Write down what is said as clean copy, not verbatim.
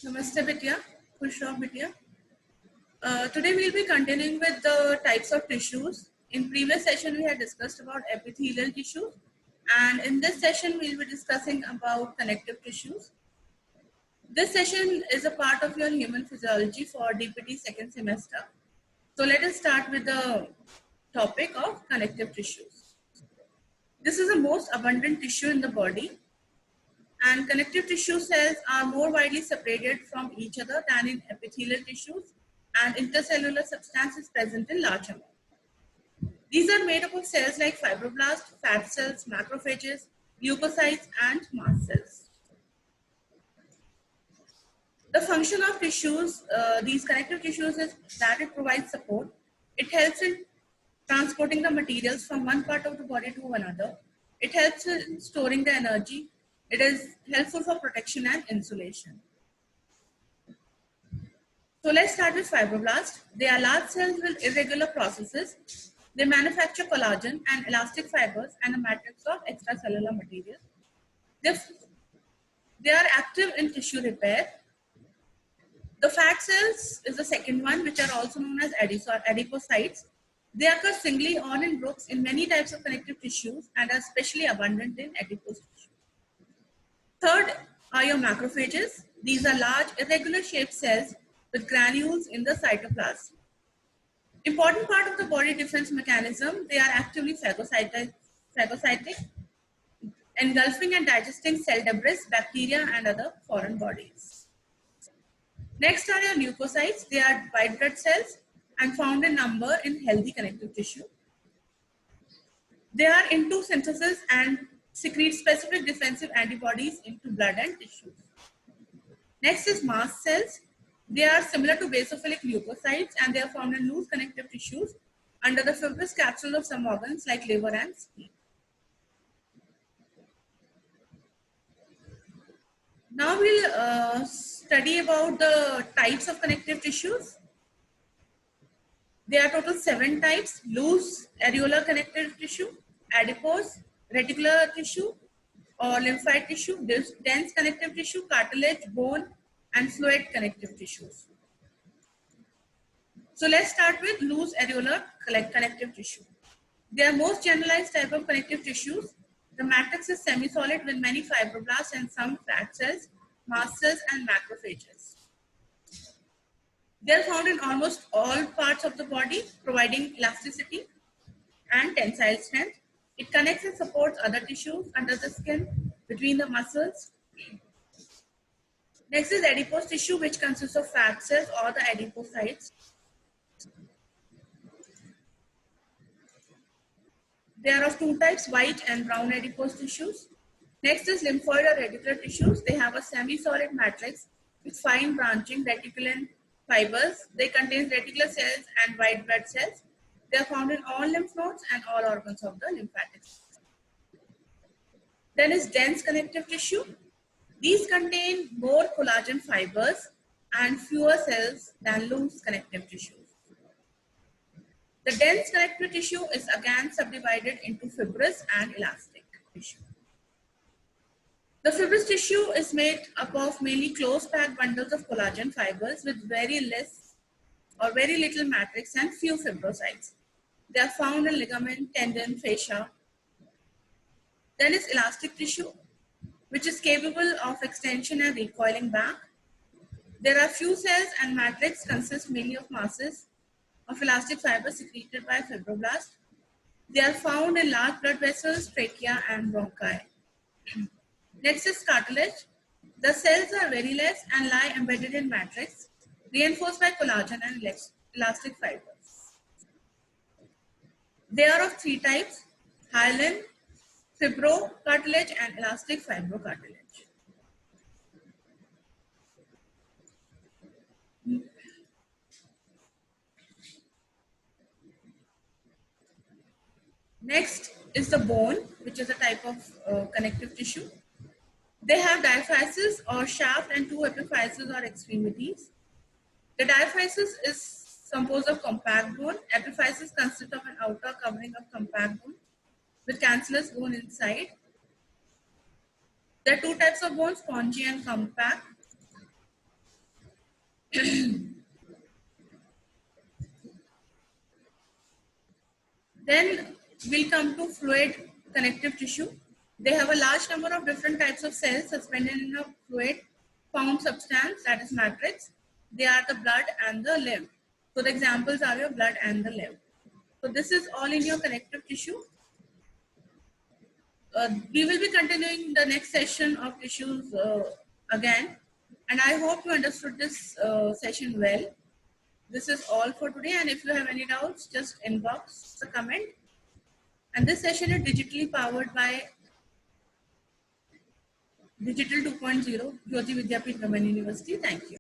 Namaste Bitya, Khushrao Bitya. Today we'll be continuing with the types of tissues. In previous session we had discussed about epithelial tissues, and in this session we'll be discussing about connective tissues. This session is a part of your human physiology for DPT second semester. So let us start with the topic of connective tissues. This is the most abundant tissue in the body, and connective tissue cells are more widely separated from each other than in epithelial tissues, and intercellular substance is present in large amount. These are made up of cells like fibroblasts, fat cells, macrophages, leukocytes, and mast cells. The function of tissues, these connective tissues, is that it provides support. It helps in transporting the materials from one part of the body to another. It helps in storing the energy. It is helpful for protection and insulation. So let's start with fibroblasts. They are large cells with irregular processes. They manufacture collagen and elastic fibers and a matrix of extracellular material. They are active in tissue repair. The fat cells is the second one, which are also known as adipocytes. They occur singly or in groups in many types of connective tissues and are especially abundant in adipose tissue. Third are your macrophages. These are large, irregular shaped cells with granules in the cytoplasm. Important part of the body defense mechanism, they are actively phagocytic, engulfing and digesting cell debris, bacteria, and other foreign bodies. Next are your leukocytes. They are white blood cells and found in number in healthy connective tissue. They are into synthesis and secrete specific defensive antibodies into blood and tissues. Next is mast cells. They are similar to basophilic leukocytes and they are found in loose connective tissues under the fibrous capsule of some organs like liver and spleen. Now we'll study about the types of connective tissues. There are total 7 types: loose areolar connective tissue, adipose, reticular tissue or lymphoid tissue, dense connective tissue, cartilage, bone, and fluid connective tissues. So let's start with loose areolar connective tissue. They are most generalized type of connective tissues. The matrix is semi-solid with many fibroblasts and some fat cells, mast cells, and macrophages. They are found in almost all parts of the body, providing elasticity and tensile strength. It connects and supports other tissues under the skin, between the muscles. Next is adipose tissue, which consists of fat cells or the adipocytes. They are of 2 types, white and brown adipose tissues. Next is lymphoid or reticular tissues. They have a semi-solid matrix with fine branching reticular fibers. They contain reticular cells and white blood cells. They are found in all lymph nodes and all organs of the lymphatic system. Then is dense connective tissue. These contain more collagen fibers and fewer cells than loose connective tissues. The dense connective tissue is again subdivided into fibrous and elastic tissue. The fibrous tissue is made up of mainly close-packed bundles of collagen fibers with very less or very little matrix and few fibrocytes. They are found in ligament, tendon, fascia. Then is elastic tissue, which is capable of extension and recoiling back. There are few cells and matrix consist mainly of masses of elastic fibers secreted by fibroblasts. They are found in large blood vessels, trachea, and bronchi. Next is cartilage. The cells are very less and lie embedded in matrix, reinforced by collagen and elastic fibers. They are of 3 types: hyaline, fibrocartilage, and elastic fibrocartilage. Next is the bone, which is a type of connective tissue. They have diaphysis or shaft and 2 epiphyses or extremities. The diaphysis is composed of compact bone. Epiphysis consists of an outer covering of compact bone with cancellous bone inside. There are 2 types of bone, spongy and compact. Then we'll come to fluid connective tissue. They have a large number of different types of cells suspended in a fluid formed substance, that is matrix. They are the blood and the lymph. So the examples are your blood and the lymph. So this is all in your connective tissue. We will be continuing the next session of tissues again. And I hope you understood this session well. This is all for today. And if you have any doubts, just inbox a comment. And this session is digitally powered by Digital 2.0, Jyoti Vidyapeeth Women University. Thank you.